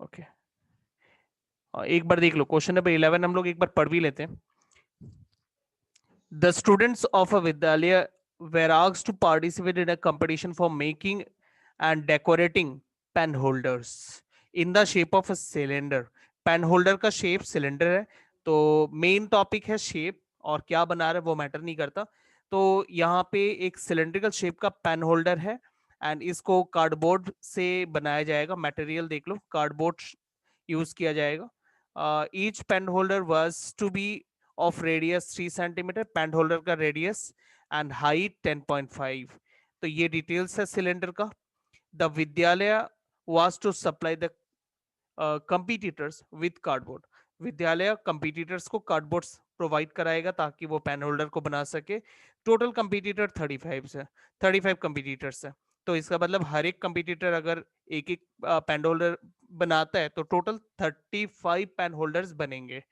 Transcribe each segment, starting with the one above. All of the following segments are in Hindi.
ओके, एक बार देख लो क्वेश्चन नंबर 11 हम लोग एक बार पढ़ भी लेते हैं. The students of a Vidyalaya were asked to participate in a competition for making and decorating pen holders in the shape of a cylinder. Pen holder का शेप सिलेंडर है, तो मेन टॉपिक है शेप, और क्या बना रहा है वो मैटर नहीं करता. तो यहाँ पे एक सिलेंड्रिकल शेप का पेन होल्डर है, एंड इसको कार्डबोर्ड से बनाया जाएगा. मटेरियल देख लो, कार्डबोर्ड यूज किया जाएगा. Each pen holder was to be of radius 3 centimetre, pen holder का रेडियस एंड हाइट 10.5. तो ये डिटेल्स है सिलेंडर का. The Vidyalaya was to supply the competitors with cardboard. विद्यालय कंपटीटर्स को कार्डबोर्ड प्रोवाइड कराएगा ताकि वो पेन होल्डर को बना सके. टोटल कंपटीटर 35 है, 35 कंपटीटर्स है. तो इसका मतलब हर एक कंपटीटर अगर एक एक पेन होल्डर बनाता है तो टोटल 35 पेन होल्डर्स बनेंगे.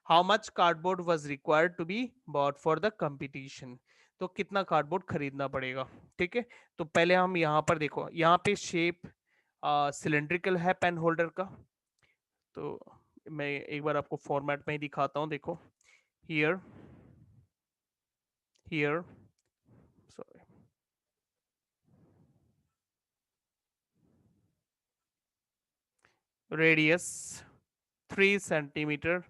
How much cardboard was required to be bought for the competition. तो कितना कार्डबोर्ड खरीदना पड़ेगा. ठीक है, तो पहले हम यहाँ पर देखो, यहाँ पे शेप सिलेंड्रिकल है पेन होल्डर का. तो मैं एक बार आपको फॉर्मेट में ही दिखाता हूं. देखो, here here sorry, radius 3 centimetre,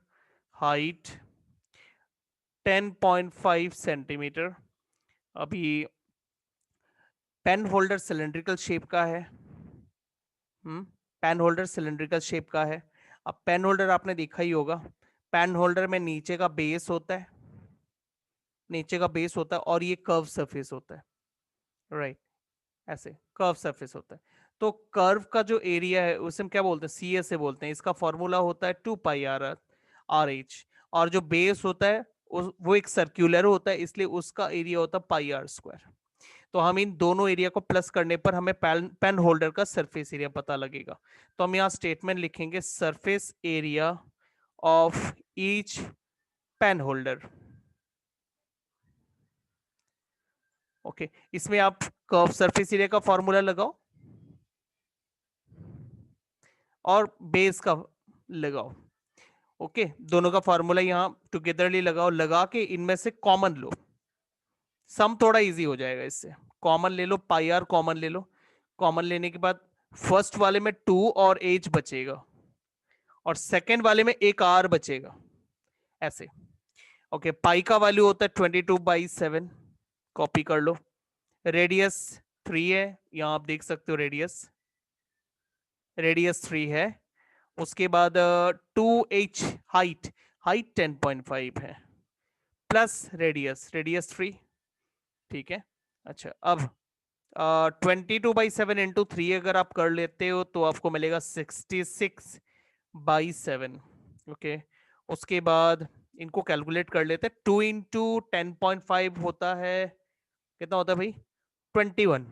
height 10.5 centimetre. अभी पेन होल्डर सिलेंड्रिकल शेप का है. पेन होल्डर सिलेंड्रिकल शेप का है. अब पेन होल्डर आपने देखा ही होगा, पेन होल्डर में नीचे का बेस होता है, नीचे का बेस होता है और ये कर्व सरफेस होता है. राइट, ऐसे कर्व सरफेस होता है. तो कर्व का जो एरिया है उसे हम क्या बोलते हैं, सी एस से बोलते हैं. इसका फॉर्मूला होता है 2 पाई आर और जो बेस होता है वो एक सर्क्यूलर होता है, इसलिए उसका एरिया होता है πr². तो हम इन दोनों एरिया को प्लस करने पर हमें पेन होल्डर का सरफेस एरिया पता लगेगा. तो हम यहाँ स्टेटमेंट लिखेंगे, surface area of each pen holder. Okay, इसमें आप कर्व सरफेस एरिया का फॉर्मूला लगाओ और बेस का लगाओ. ओके, दोनों का फॉर्मूला यहां टुगेदरली लगाओ, लगा के इनमें से कॉमन लो. सम थोड़ा इजी हो जाएगा इससे. कॉमन ले लो, πr कॉमन ले लो. कॉमन लेने के बाद फर्स्ट वाले में 2 और h बचेगा और सेकेंड वाले में एक r बचेगा, ऐसे. ओके, पाई का वैल्यू होता है 22/7, कॉपी कर लो. रेडियस 3 है, यहां आप देख सकते हो रेडियस, रेडियस 3 है. उसके बाद 2h हाइट, हाइट 10.5 है, प्लस रेडियस, रेडियस 3. ठीक है, अच्छा. अब 22/7 इंटू 3 अगर आप कर लेते हो तो आपको मिलेगा 66/7. ओके, उसके बाद इनको कैलकुलेट कर लेते हैं. 2 इंटू 10.5 होता है, कितना होता है भाई, 21.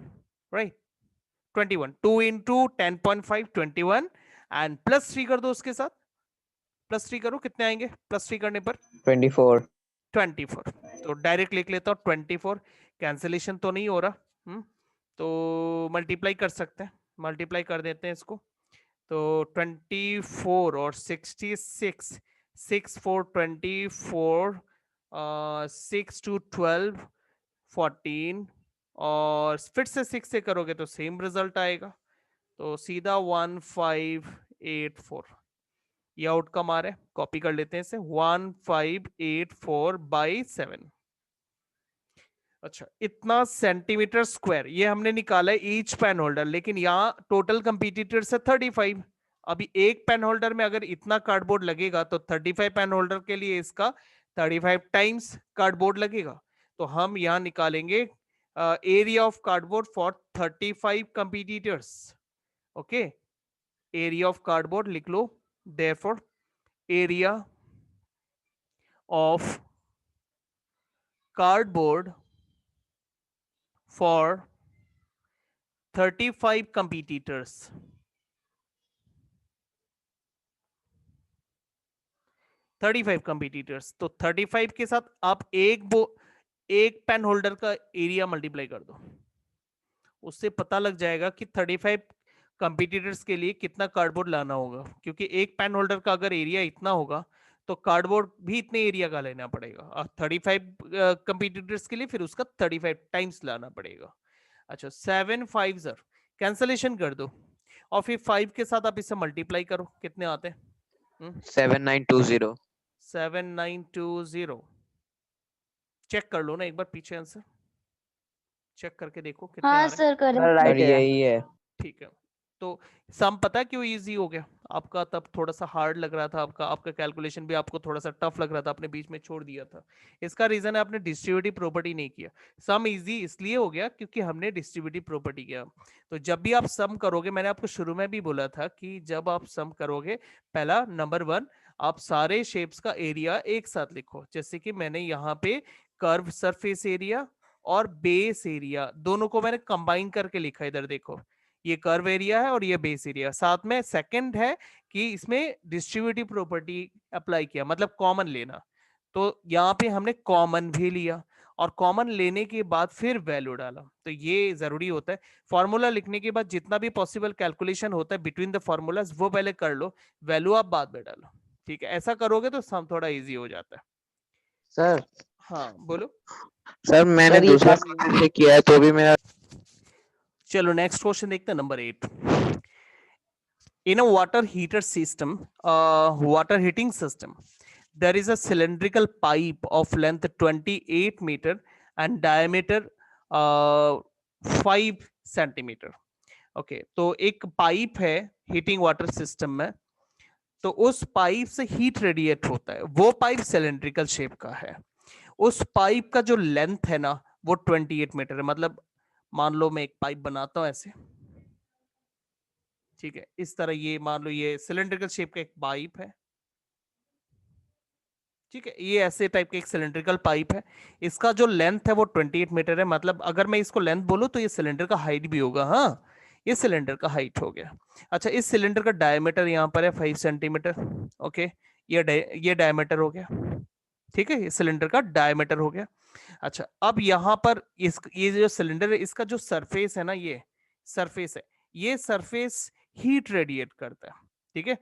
राइट, 21. 2 इंटू 10.5 21, एंड प्लस 3 कर दो उसके साथ. प्लस 3 करो, कितने आएंगे प्लस 3 करने पर? 24. 24. तो डायरेक्ट लिख लेता हूँ 24. कैंसिलेशन तो नहीं हो रहा. तो मल्टीप्लाई कर सकते हैं, मल्टीप्लाई कर देते हैं इसको. तो 24 और 66, 6 4 24, 6 2 12 14, और फिर से 6 से करोगे तो सेम रिजल्ट आएगा. तो सीधा 1584 ये आउटकम आ रहा है. कॉपी कर लेते हैं इसे, 1584/7. अच्छा, इतना सेंटीमीटर स्क्वायर ये हमने निकाला है ईच पेन होल्डर, लेकिन यहाँ टोटल कंपटीटर्स है 35. अभी एक पेन होल्डर में अगर इतना कार्डबोर्ड लगेगा तो 35 पेन होल्डर के लिए इसका 35 टाइम्स कार्डबोर्ड लगेगा. तो हम यहाँ निकालेंगे area of cardboard for 35 competitors. Okay, area of cardboard लिख लो. Therefore area of cardboard for 35 competitors. 35 competitors. तो 35 के साथ आप एक पेन होल्डर का एरिया मल्टीप्लाई कर दो, उससे पता लग जाएगा कि 35 कंपटीटर्स के लिए कितना कार्डबोर्ड लाना होगा, क्योंकि एक पेन होल्डर का अगर एरिया इतना होगा तो कार्डबोर्ड भी इतने एरिया का लेना पड़ेगा, और 35 कंपटीटर्स के लिए फिर उसका 35 टाइम्स लाना पड़ेगा। अच्छा 7 5 सर कैंसलेशन कर दो, और फिर 5 के साथ आप इससे मल्टीप्लाई करो, कितने आते हैं? 7920। 7920। चेक कर लो ना एक बार पीछे आंसर, चेक करके देखो कितने आ हाँ रहे हैं। सर सर करेक्ट राइट है। यही है। ठीक है, तो सम पता है क्यों इजी हो गया आपका? तब थोड़ा सा हार्ड लग रहा था आपका, आपका कैलकुलेशन भी आपको थोड़ा सा टफ लग रहा था, आपने बीच में छोड़ दिया था। इसका रीजन है आपने डिस्ट्रीब्यूटिव प्रॉपर्टी नहीं किया। सम इजी इसलिए हो गया क्योंकि हमने डिस्ट्रीब्यूटिव प्रॉपर्टी किया। तो जब भी आप सम करोगे, मैंने आपको शुरू में भी बोला था कि जब आप सम करोगे, पहला नंबर 1 आप सारे शेप्स का एरिया एक साथ लिखो। जैसे कि मैंने यहाँ पे कर्व सरफेस एरिया और बेस एरिया दोनों को मैंने कंबाइन करके लिखा, इधर देखो ये कर्व एरिया है और ये बेस एरिया। साथ में सेकंड है कि इसमें डिस्ट्रीब्यूटिव प्रॉपर्टी अप्लाई किया, मतलब कॉमन लेना। तो यहाँ पे हमने कॉमन भी लिया, और कॉमन लेने के बाद फिर वैल्यू डाला। तो ये जरूरी होता है, फॉर्मूला लिखने के बाद जितना भी पॉसिबल कैलकुलेशन होता है बिटवीन द फॉर्मूलाज वो पहले कर लो, वैल्यू आप बाद में डालो। ठीक है, ऐसा करोगे तो सम थोड़ा इजी हो जाता है। सर हाँ बोलो। सर मैंने सर ये दूसरा काम से किया है तो भी मेरा। चलो नेक्स्ट क्वेश्चन देखते हैं, number 8। In a water heater system, water heating system, there is a cylindrical pipe of length 28 meter and diameter 5 centimeter. Okay तो एक पाइप है हीटिंग वाटर सिस्टम में, तो उस पाइप से हीट रेडिएट होता है। वो पाइप सिलेंड्रिकल शेप का है। उस पाइप का जो लेंथ है ना वो 28 मीटर है। मतलब मान लो मैं एक पाइप बनाता हूं ऐसे, ठीक है, इस तरह, ये मान लो ये सिलेंड्रिकल शेप का एक पाइप है, ठीक है, ये ऐसे टाइप का एक सिलेंड्रिकल पाइप है। इसका जो लेंथ है वो 28 मीटर है। मतलब अगर मैं इसको लेंथ बोलूं तो ये सिलेंडर का हाइट भी होगा। हाँ, ये सिलेंडर का हाइट हो गया। अच्छा, इस सिलेंडर का डायमीटर यहाँ पर है 5 सेंटीमीटर। ओके, ये डायमीटर हो गया। ठीक है, ये सिलेंडर का डायमीटर हो गया। अच्छा, अब यहाँ पर ये जो सिलेंडर है इसका जो सरफेस है ना, ये सरफेस है, ये सरफेस हीट रेडिएट करता है। ठीक है,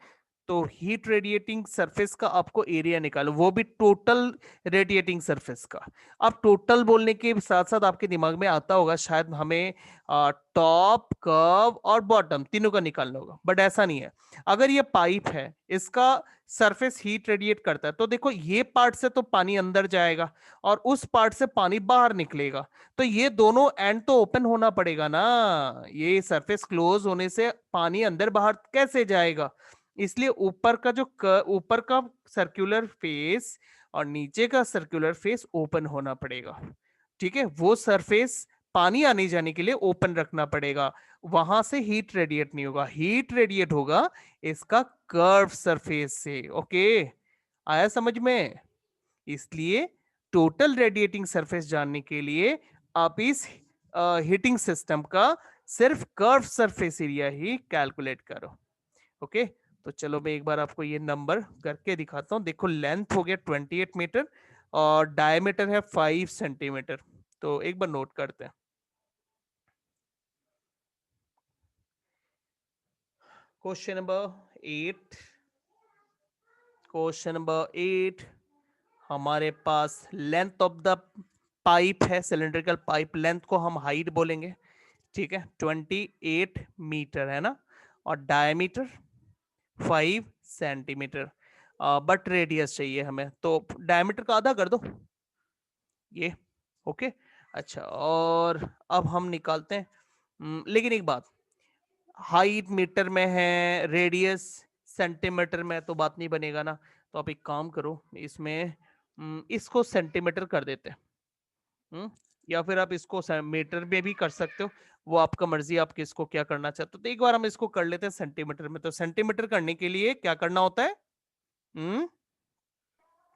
तो हीट रेडिएटिंग सरफेस का आपको एरिया निकालो, वो भी टोटल रेडिएटिंग सरफेस का। अब टोटल बोलने के साथ साथ आपके दिमाग में आता होगा शायद हमें टॉप, कर्व और बॉटम तीनों का निकालना होगा, बट ऐसा नहीं है। अगर ये पाइप है, इसका सरफेस हीट रेडिएट करता है, तो देखो ये पार्ट से तो पानी अंदर जाएगा और उस पार्ट से पानी बाहर निकलेगा। तो ये दोनों एंड तो ओपन होना पड़ेगा ना, ये सरफेस क्लोज होने से पानी अंदर बाहर कैसे जाएगा? इसलिए ऊपर का सर्कुलर फेस और नीचे का सर्कुलर फेस ओपन होना पड़ेगा। ठीक है, वो सरफेस पानी आने जाने के लिए ओपन रखना पड़ेगा, वहां से हीट रेडिएट नहीं होगा। हीट रेडिएट होगा इसका कर्व सरफेस से। ओके, आया समझ में? इसलिए टोटल रेडिएटिंग सरफेस जानने के लिए आप इस हीटिंग सिस्टम का सिर्फ कर्व सरफेस एरिया ही कैलकुलेट करो। ओके, तो चलो मैं एक बार आपको ये नंबर करके दिखाता हूं। देखो लेंथ हो गया 28 मीटर और डायमीटर है 5 सेंटीमीटर। तो एक बार नोट करते हैं। क्वेश्चन नंबर 8, क्वेश्चन नंबर 8, हमारे पास लेंथ ऑफ द पाइप है, सिलेंड्रिकल पाइप, लेंथ को हम हाइट बोलेंगे। ठीक है, 28 मीटर है ना, और डायमीटर 5 सेंटीमीटर, बट रेडियस चाहिए हमें, तो डायमीटर का आधा कर दो ये। ओके, अच्छा, और अब हम निकालते हैं। लेकिन एक बात, हाइट मीटर में है, रेडियस सेंटीमीटर में, तो बात नहीं बनेगा ना। तो आप एक काम करो, इसमें इसको सेंटीमीटर कर देते हैं। या फिर आप इसको मीटर में भी कर सकते हो, वो आपका मर्जी, आप किसको क्या करना चाहते हो। तो एक बार हम इसको कर लेते हैं सेंटीमीटर में। तो सेंटीमीटर करने के लिए क्या करना होता है?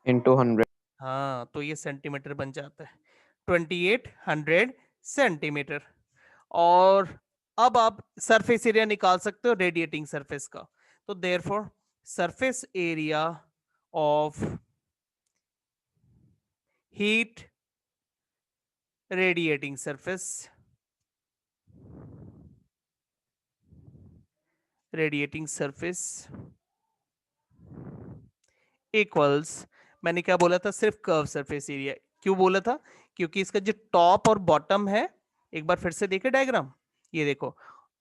इंटू 100। हाँ, तो ये सेंटीमीटर बन जाता है 2800 सेंटीमीटर। और अब आप सरफेस एरिया निकाल सकते हो रेडिएटिंग सरफेस का। तो therefore surface area of heat radiating surface radiating surface equals, मैंने क्या बोला था, सिर्फ कर्व सरफेस एरिया। क्यों बोला था? क्योंकि इसका जो टॉप और बॉटम है, एक बार फिर से देखे डायग्राम, ये देखो,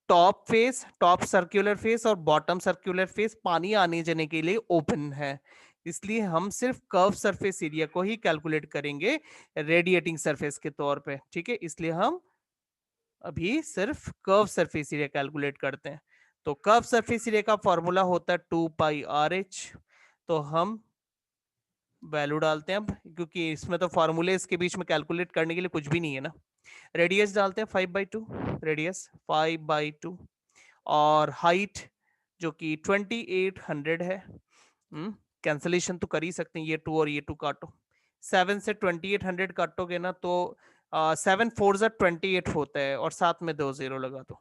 top face, top circular face और बॉटम सर्कुलर फेस पानी आने जाने के लिए ओपन है, इसलिए हम सिर्फ कर्व सरफेस एरिया को ही कैलकुलेट करेंगे रेडिएटिंग सरफेस के तौर पे, ठीक है। इसलिए हम अभी सिर्फ कर्व सरफेस एरिया कैलकुलेट करते हैं। तो कर्व सरफेस एरिया का फॉर्मूला होता है 2πRh। तो हम वैल्यू डालते हैं अब, क्योंकि इसमें तो फॉर्मूले इसके बीच में कैलकुलेट करने के लिए कुछ भी नहीं है ना। रेडियस डालते हैं 5/2, रेडियस 5/2, और हाइट जो कि 2800 है। कैंसलेशन तो कर ही सकते हैं, ये 2 और ये 2 काटो, 7 से 2800 काटोगे ना तो 7 4 28 होता है, और साथ में 2 0 लगा दो।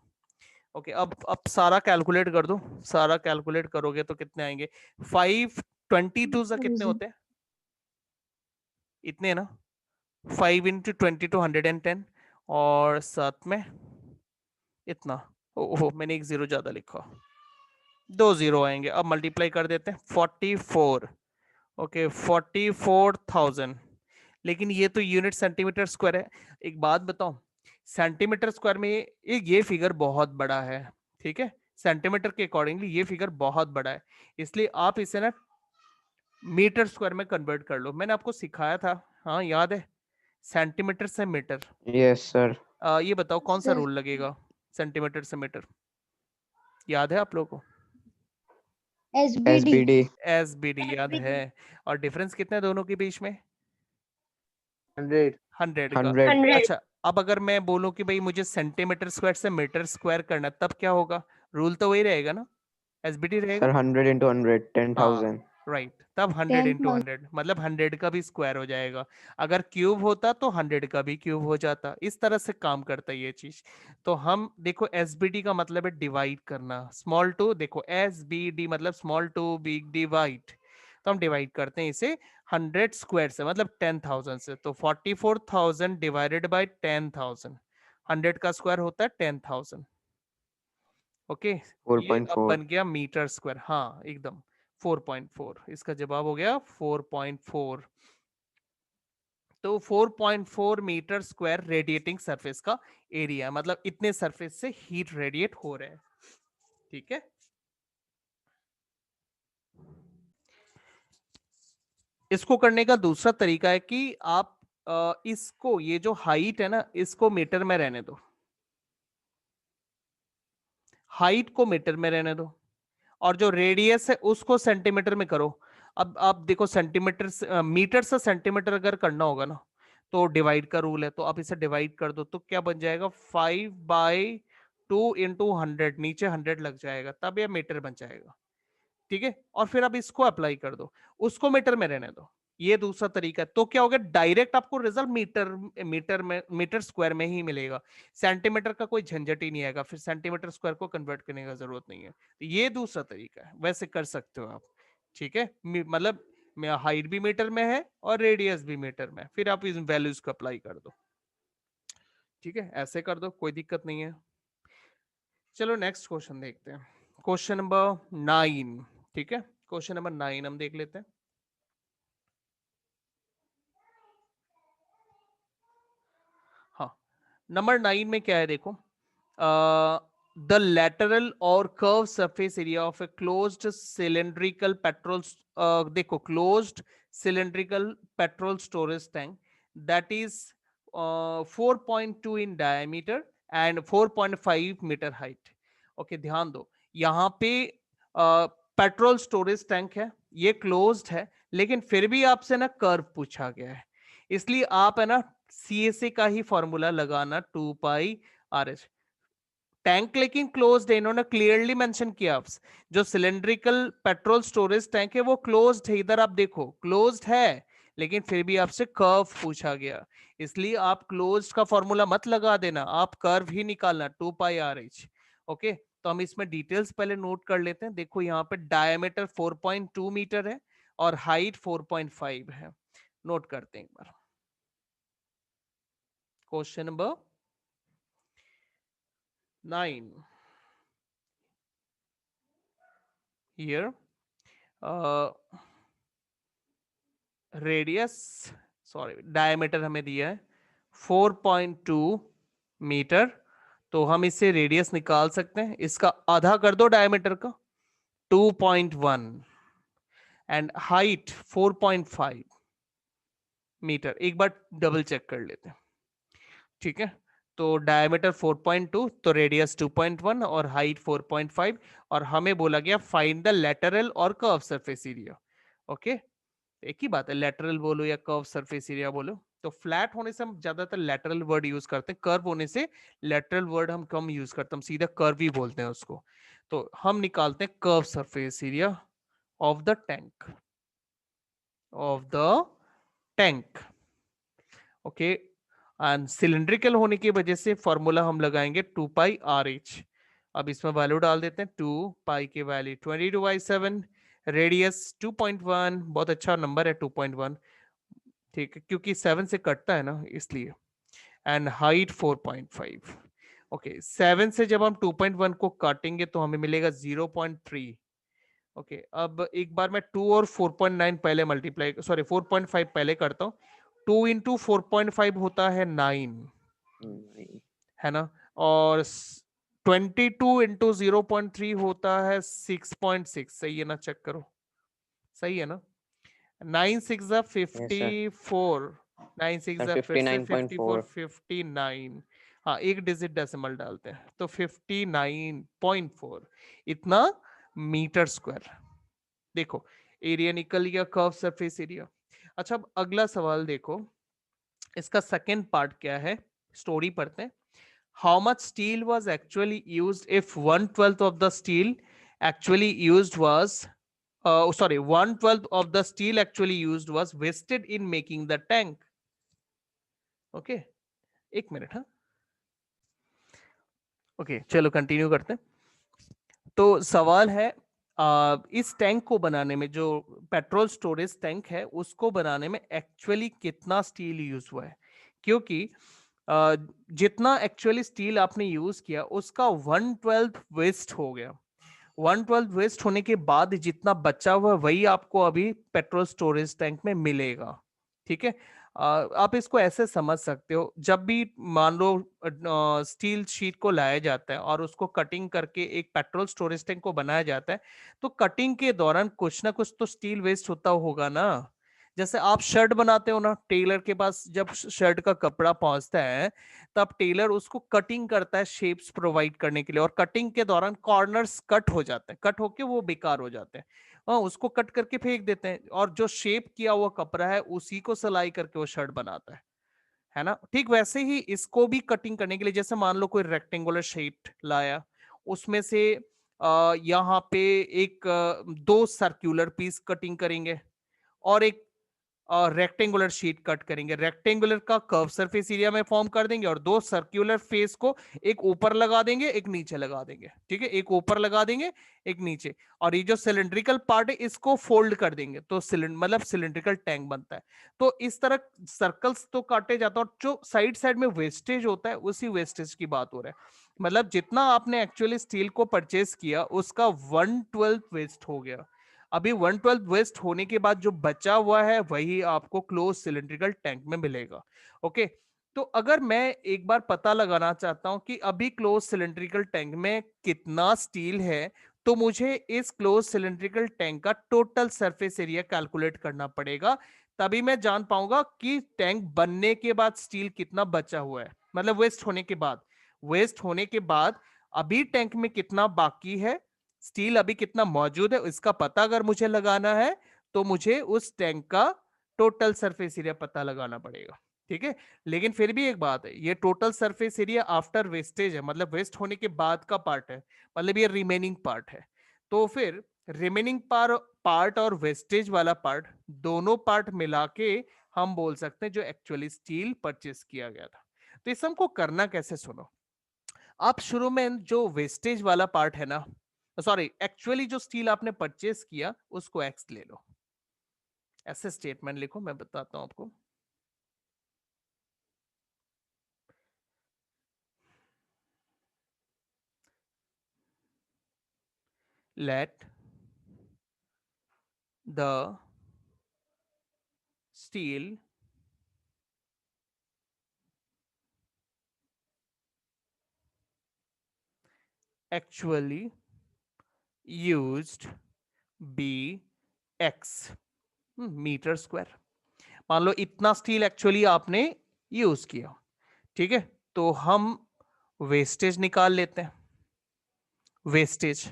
ओके, अब सारा कैलकुलेट कर दो, सारा कैलकुलेट करोगे तो कितने आएंगे? 522 कितने होते हैं? इतने ना, 5 इंटू 22 110, और साथ में इतना, ओहो मैंने एक जीरो ज्यादा लिखा, 2 जीरो आएंगे। अब मल्टीप्लाई कर देते हैं, 44, ओके 44,000। लेकिन ये तो यूनिट सेंटीमीटर स्क्वायर है। एक बात बताओ, सेंटीमीटर स्क्वायर में ये फिगर बहुत बड़ा है, ठीक है, सेंटीमीटर के अकॉर्डिंगली ये फिगर बहुत बड़ा है, इसलिए आप इसे ना मीटर स्क्वायर में कन्वर्ट कर लो। मैंने आपको सिखाया था, हाँ याद है, सेंटीमीटर से मीटर। Yes, sir. ये बताओ कौन सा रूल लगेगा सेंटीमीटर से मीटर, याद है आप लोगों को? SBD। SBD. एसबीडी याद है। और डिफरेंस कितना है दोनों के बीच में? 100. 100 का। 100. 100। अच्छा, अब अगर मैं बोलूं कि भाई मुझे सेंटीमीटर स्क्वायर से मीटर स्क्वायर करना है, तब क्या होगा? रूल तो वही रहेगा ना, एसबीडी रहेगा। Sir, 100 into 100, हाँ 10,000. राइट, तब 100 इंटू 10,000। 100 मतलब 100 का भी स्क्वायर हो जाएगा। अगर क्यूब होता तो 100 का भी क्यूब हो जाता, इस तरह से काम करता है ये चीज। तो हम देखो, एसबीडी का मतलब है डिवाइड करना, स्मॉल टू, देखो एसबीडी मतलब स्मॉल टू बिग डिवाइड, तो हम डिवाइड करते हैं इसे 100 स्क्वायर से, मतलब 10,000 से। तो 44,000 डिवाइडेड बाई 10,000, 100 का स्क्वायर होता है 10,000। ओके, ये अब 4.4. बन गया मीटर स्क्वायर, हाँ एकदम 4.4, इसका जवाब हो गया 4.4। तो 4.4 मीटर स्क्वायर रेडिएटिंग सरफेस का एरिया, मतलब इतने सरफेस से हीट रेडिएट हो रहे हैं, ठीक है। इसको करने का दूसरा तरीका है कि आप इसको, ये जो हाइट है ना, इसको मीटर में रहने दो, हाइट को मीटर में रहने दो, और जो रेडियस है उसको सेंटीमीटर में करो। अब आप देखो, सेंटीमीटर से मीटर से सेंटीमीटर अगर करना होगा ना, तो डिवाइड का रूल है, तो आप इसे डिवाइड कर दो, तो क्या बन जाएगा? 5/2 इंटू 100, नीचे 100 लग जाएगा, तब यह मीटर बन जाएगा, ठीक है। और फिर आप इसको अप्लाई कर दो, उसको मीटर में रहने दो, ये दूसरा तरीका है। तो क्या होगा, डायरेक्ट आपको रिजल्ट मीटर स्क्वायर में ही मिलेगा, सेंटीमीटर का कोई झंझट ही नहीं आएगा, फिर सेंटीमीटर स्क्वायर को कन्वर्ट करने का जरूरत नहीं है। तो ये दूसरा तरीका है, वैसे कर सकते हो आप, ठीक है। मतलब हाइट भी मीटर में है और रेडियस भी मीटर में है, फिर आप इस वैल्यूज को अप्लाई कर दो, ठीक है, ऐसे कर दो, कोई दिक्कत नहीं है। चलो नेक्स्ट क्वेश्चन देखते हैं, क्वेश्चन नंबर 9, ठीक है, क्वेश्चन नंबर 9 हम देख लेते हैं। हाँ, नंबर 9 में क्या है देखो, द लेटरल और curve surface area of a closed cylindrical petrol, देखो closed cylindrical petrol storage tank that is 4.2 in diameter and 4.5 metre height. Okay, ध्यान दो, यहाँ पे पेट्रोल स्टोरेज टैंक है, ये क्लोज्ड है, लेकिन फिर भी आपसे ना कर्व पूछा गया है, इसलिए आप है ना सीएसए का ही फॉर्मूला लगाना, 2πRh। टैंक लेकिन क्लोज्ड है, इन्होंने क्लियरली मेंशन किया, जो सिलेंड्रिकल पेट्रोल स्टोरेज टैंक है वो क्लोज्ड है, इधर आप देखो क्लोज्ड है, लेकिन फिर भी आपसे कर्व पूछा गया, इसलिए आप क्लोज्ड का फॉर्मूला मत लगा देना, आप कर्व ही निकालना, 2πRh। ओके, तो हम इसमें डिटेल्स पहले नोट कर लेते हैं। देखो यहाँ पे डायमीटर 4.2 मीटर है और हाइट 4.5 है, नोट करते हैं एक बार। Question number 9, here radius sorry diameter हमें दिया है 4.2 मीटर, तो हम इससे रेडियस निकाल सकते हैं, इसका आधा कर दो डायमीटर का 2.1 एंड हाइट 4.5 मीटर। एक बार डबल चेक कर लेते हैं, ठीक है। तो डायमीटर 4.2, तो रेडियस 2.1 और हाइट 4.5, और हमें बोला गया फाइंड द लेटरल और कर्व सरफेस एरिया। ओके, एक ही बात है, लेटरल बोलो या कर्व सरफेस एरिया बोलो। तो फ्लैट होने से हम ज्यादातर लेटरल वर्ड यूज करते हैं, कर्व होने से लेटरल वर्ड हम कम यूज करते हैं, हम सीधा कर्व ही बोलते हैं उसको। तो हम निकालते हैं curve surface area of the tank, of the tank. Okay, and cylindrical होने की वजह से फॉर्मूला हम लगाएंगे 2πRH। अब इसमें वैल्यू डाल देते हैं, 2π की वैल्यू 22/7, रेडियस 2.1, बहुत अच्छा नंबर है 2.1, ठीक है, क्योंकि 7 से कटता है ना इसलिए, एंड हाइट 4.5। ओके, 7 से जब हम 2.1 को काटेंगे तो हमें मिलेगा 0.3। ओके, अब एक बार मैं 2 और 4.9 पहले मल्टीप्लाई, सॉरी 4.5 पहले करता हूँ। 2 इंटू 4.5 होता है 9, है ना, और 22 इंटू 0.3 होता है 6.6। सही है ना, चेक करो, सही है ना। 9 6 Yes, sir. 54, 9 6 Sir, फिर से 54, 59.4. 59, हाँ एक डिजिट डेसिमल डालते हैं तो 59.4 इतना मीटर स्क्वायर। देखो, एरिया निकल गया, कर्व सरफेस एरिया। अच्छा, अब अगला सवाल देखो, इसका सेकेंड पार्ट क्या है, स्टोरी पढ़ते हैं। How much steel was actually used if 1/12 of the steel actually used was sorry 1/12 of the steel actually used was wasted in making the tank. Okay, एक मिनट, हाँ, ओके चलो कंटिन्यू करते हैं। तो सवाल है, इस टैंक को बनाने में, जो पेट्रोल स्टोरेज टैंक है उसको बनाने में एक्चुअली कितना स्टील यूज हुआ है, क्योंकि जितना एक्चुअली स्टील आपने यूज किया उसका 1/12 वेस्ट हो गया। 1/12 वेस्ट होने के बाद जितना बचा हुआ वही आपको अभी पेट्रोल स्टोरेज टैंक में मिलेगा, ठीक है। आप इसको ऐसे समझ सकते हो, जब भी मान लो स्टील शीट को लाया जाता है और उसको कटिंग करके एक पेट्रोल स्टोरेज टैंक को बनाया जाता है, तो कटिंग के दौरान कुछ ना कुछ तो स्टील वेस्ट होता होगा ना। जैसे आप शर्ट बनाते हो ना, टेलर के पास जब शर्ट का कपड़ा पहुंचता है तब टेलर उसको कटिंग करता है शेप्स प्रोवाइड करने के लिए, और कटिंग के दौरान कॉर्नर्स कट हो जाते हैं, कट होके वो बेकार हो जाते हैं, हाँ उसको कट करके फेंक देते हैं, और जो शेप किया हुआ कपड़ा है उसी को सिलाई करके वो शर्ट बनाता है ना। ठीक वैसे ही इसको भी कटिंग करने के लिए, जैसे मान लो कोई रेक्टेंगुलर शेप लाया, उसमें से यहाँ पे एक दो सर्कुलर पीस कटिंग करेंगे और एक और रेक्टेंगुलर शीट कट करेंगे, रेक्टेंगुलर का कर्व सरफेस एरिया में फॉर्म कर देंगे और दो सर्कुलर फेस को एक ऊपर लगा देंगे एक नीचे लगा देंगे, ठीक है, एक ऊपर लगा देंगे एक नीचे, और ये जो सिलिंड्रिकल पार्ट है इसको फोल्ड कर देंगे, तो मतलब सिलिंड्रिकल टैंक बनता है। तो इस तरह सर्कल्स तो काटे जाते हैं, और जो साइड साइड में वेस्टेज होता है उसी वेस्टेज की बात हो रहा है। मतलब जितना आपने एक्चुअली स्टील को परचेज किया उसका 1/12 वेस्ट हो गया। अभी 1/12 वेस्ट होने के बाद जो बचा हुआ है वही आपको क्लोज सिलिंड्रिकल टैंक में मिलेगा। ओके, तो अगर मैं एक बार पता लगाना चाहता हूं कि अभी क्लोज सिलिंड्रिकल टैंक में कितना स्टील है, तो मुझे इस क्लोज सिलिंड्रिकल टैंक का टोटल सरफेस एरिया कैलकुलेट करना पड़ेगा, तभी मैं जान पाऊंगा कि टैंक बनने के बाद स्टील कितना बचा हुआ है, मतलब वेस्ट होने के बाद, वेस्ट होने के बाद अभी टैंक में कितना बाकी है, स्टील अभी कितना मौजूद है, इसका पता अगर मुझे लगाना है तो मुझे उस टैंक का टोटल सरफेस एरिया पता लगाना पड़ेगा, ठीक है। लेकिन फिर भी एक बात है, ये total surface area after wastage है, मतलब वेस्ट होने के बाद का पार्ट है, मतलब ये रिमेनिंग पार्ट है। तो फिर रिमेनिंग पार्ट और वेस्टेज वाला पार्ट, दोनों पार्ट मिला के हम बोल सकते हैं जो एक्चुअली स्टील परचेस किया गया था। तो इस हमको करना कैसे, सुनो। आप शुरू में जो वेस्टेज वाला पार्ट है ना, सॉरी एक्चुअली जो स्टील आपने परचेस किया उसको एक्स ले लो, ऐसे स्टेटमेंट लिखो, मैं बताता हूं आपको। Let the steel actually used be x metre square. मान लो इतना स्टील एक्चुअली आपने यूज किया, ठीक है, तो हम वेस्टेज निकाल लेते हैं, वेस्टेज,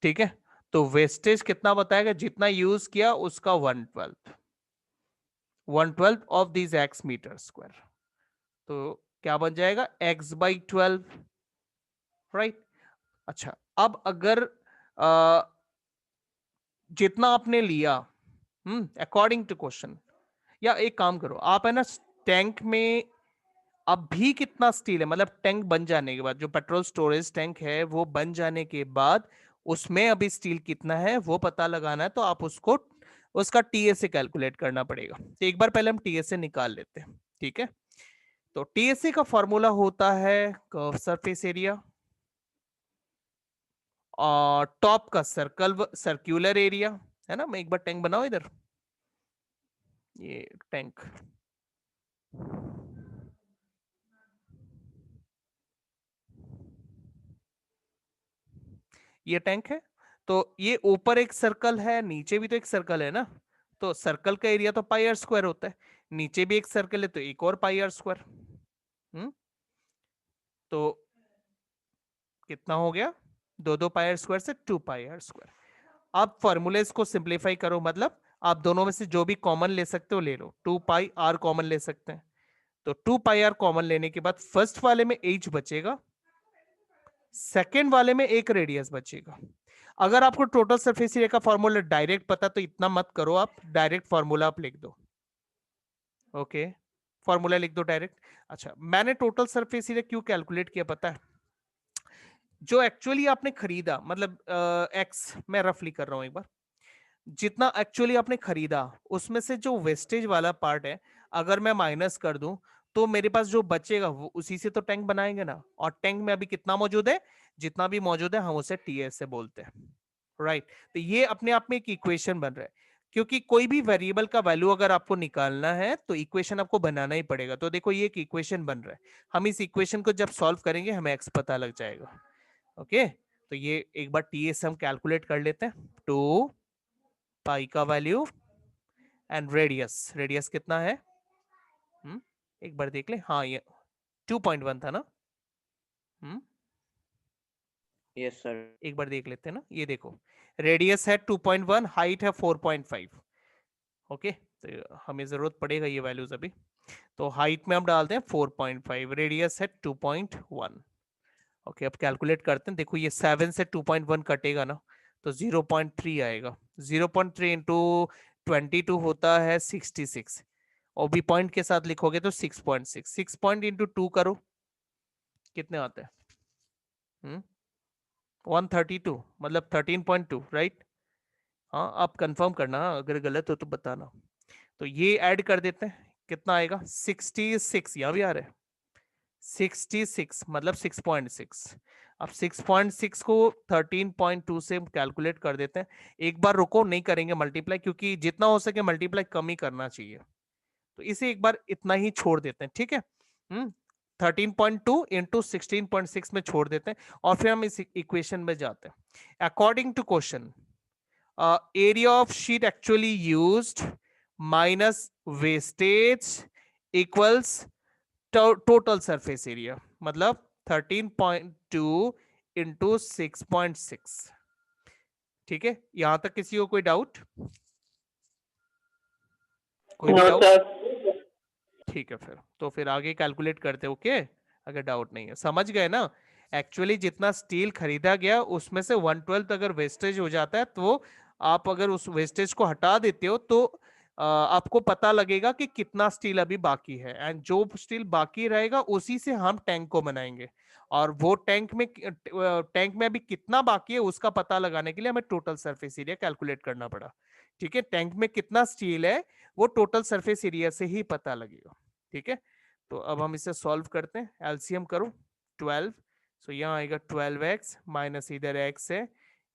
ठीक है। तो वेस्टेज कितना बताएगा, जितना यूज किया उसका 1/12 of this x metre square. तो क्या बन जाएगा, x/12, राइट। अच्छा, अब अगर जितना आपने लिया अकॉर्डिंग टू क्वेश्चन, या एक काम करो आप, है ना, टैंक में अब भी कितना स्टील है, मतलब टैंक बन जाने के बाद, जो पेट्रोल स्टोरेज टैंक है वो बन जाने के बाद उसमें अभी स्टील कितना है वो पता लगाना है, तो आप उसको उसका टीएसए कैलकुलेट करना पड़ेगा। तो एक बार पहले हम टीएसए निकाल लेते हैं, ठीक है। तो टीएसए का फॉर्मूला होता है कर्व सरफेस एरिया और टॉप का सर्कुलर एरिया, है ना। मैं एक बार टैंक बनाओ इधर, ये टैंक, ये टैंक है। तो ये ऊपर एक सर्कल है, नीचे भी तो एक सर्कल है ना, तो सर्कल का एरिया तो पाई आर स्क्वायर होता है, नीचे भी एक सर्कल है तो एक और पाई आर स्क्वायर। तो कितना हो गया, दो पाई आर स्क्वायर से 2 पाई आर स्क्वायर। आप फॉर्मूलेस को सिंप्लीफाई करो, मतलब आप दोनों में से जो भी कॉमन ले सकते हो ले लो, 2 पाई आर कॉमन ले सकते हैं। तो 2 पाई आर कॉमन लेने के बाद फर्स्ट वाले में एच बचेगा, सेकेंड वाले में एक रेडियस बचेगा। अगर आपको टोटल सरफेस एरिया का फॉर्मूला डायरेक्ट पता तो इतना मत करो, आप डायरेक्ट फॉर्मूला आप लिख दो, ओके, फॉर्मूला लिख दो डायरेक्ट। अच्छा, मैंने टोटल सरफेस एरिया क्यों कैलकुलेट किया पता है, जो एक्चुअली आपने खरीदा, मतलब एक्स मैं रफली कर रहा हूं एक बार, जितना एक्चुअली आपने खरीदा उसमें से जो वेस्टेज वाला पार्ट है अगर मैं माइनस कर दूं, तो मेरे पास जो बचेगा वो उसी से तो टैंक बनाएंगे ना, और टैंक में अभी कितना मौजूद है, जितना भी मौजूद है हम उसे टीएस से बोलते हैं, राइट। तो ये अपने आप में एक इक्वेशन बन रहा है, क्योंकि कोई भी वेरिएबल का वैल्यू अगर आपको निकालना है तो इक्वेशन आपको बनाना ही पड़ेगा। तो देखो ये एक इक्वेशन बन रहा है, हम इस इक्वेशन को जब सॉल्व करेंगे हमें एक्स पता लग जाएगा, ओके। तो ये एक बार टीएस हम कैलकुलेट कर लेते हैं, 2 पाई का वैल्यू एंड रेडियस, रेडियस कितना है, एक बार देख ले, हाँ ये 2.1 था ना, यस सर। एक बार देख लेते हैं ना, ये देखो रेडियस है 2.1, हाइट है 4.5, ओके। तो हमें जरूरत पड़ेगा ये वैल्यूज अभी, तो हाइट में हम डालते हैं 4.5, रेडियस है 2.1, ओके। अब कैलकुलेट करते हैं, देखो ये 7 से 2.1 कटेगा ना, तो 0.3 आएगा, 0.3 इंटू 22 होता है 66, और भी पॉइंट के साथ लिखोगे तो 6.6, 6 पॉइंट इंटू 2 करो, कितने आते हैं, 132, मतलब 13.2, राइट। हाँ आप कंफर्म करना, अगर गलत हो तो बताना। तो ये ऐड कर देते हैं, कितना आएगा 66, यहाँ भी आ रहा है 66, मतलब 6.6। अब 6.6 को 13.2 से कैलकुलेट कर देते हैं। एक बार रुको, नहीं करेंगे मल्टीप्लाई, क्योंकि जितना हो सके मल्टीप्लाई कम ही करना चाहिए, तो इसे एक बार इतना ही छोड़ देते हैं, ठीक है। 13.2 इंटू 16.6 में छोड़ देते हैं, और फिर हम इस इक्वेशन में जाते हैं। According to question, area of sheet actually used minus wastage equals total surface area, मतलब 13.2 इंटू 6.6, ठीक है। यहां तक किसी को कोई डाउट, कोई भी डाउट, ठीक है, फिर आगे कैलकुलेट करते, ओके। अगर डाउट नहीं है, समझ गए ना, एक्चुअली जितना स्टील खरीदा गया उसमें से 1/12 अगर वेस्टेज हो जाता है, तो आप अगर उस वेस्टेज को हटा देते हो तो आपको पता लगेगा कि कितना स्टील अभी बाकी है, एंड जो स्टील बाकी रहेगा उसी से हम टैंक को बनाएंगे, और वो टैंक में अभी कितना बाकी है उसका पता लगाने के लिए हमें टोटल सरफेस एरिया कैलकुलेट करना पड़ा, ठीक है। टैंक में कितना स्टील है वो टोटल सरफेस एरिया से ही पता लगेगा, ठीक है। तो अब हम इसे सॉल्व करते हैं, एलसीएम करो 12, सो यहाँ आएगा 12x माइनस इधर x है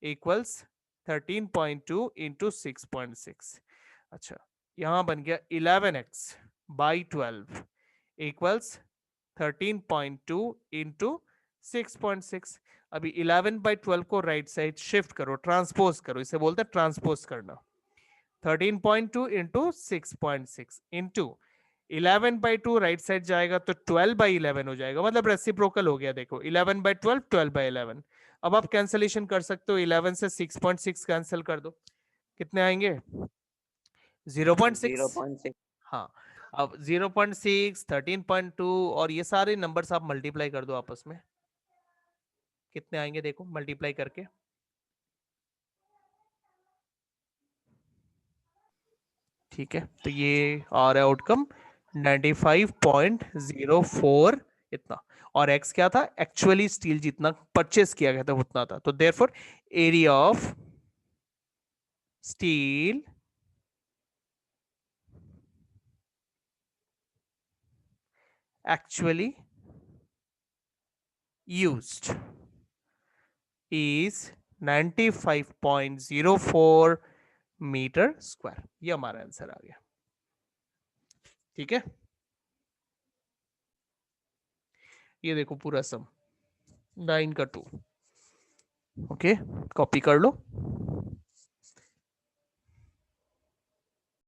इक्वल्स 13.2 इंटू 6.6। अच्छा, यहां बन गया 11x बाई 12 इक्वल्स 13.2 इंटू 6.6। अभी 11 बाई 12 को राइट साइड शिफ्ट करो, ट्रांसपोज करो, इसे बोलते हैं ट्रांसपोज करना। 13.2 into 6.6 into 11 by 2 right side जाएगा तो 12 बाई 11 हो जाएगा, मतलब रेसिप्रोकल हो गया। देखो 11 बाई 12, 12 बाई 11। अब आप कैंसलेशन कर सकते हो, 11 से 6.6 कैंसिल कर दो, कितने आएंगे? 0.6। 0.6 हाँ, अब 0.6, 13.2 और ये सारे नंबर्स आप मल्टीप्लाई कर दो आपस में, कितने आएंगे देखो मल्टीप्लाई करके। ठीक है, तो ये आ रहा है आउटकम 95.04 इतना। और x क्या था? एक्चुअली स्टील जितना परचेस किया गया था उतना था। तो therefore area of steel actually used is 95.04 metre square. ये हमारा आंसर आ गया। ठीक है, ये देखो पूरा सम 9 का 2। ओके, कॉपी कर लो।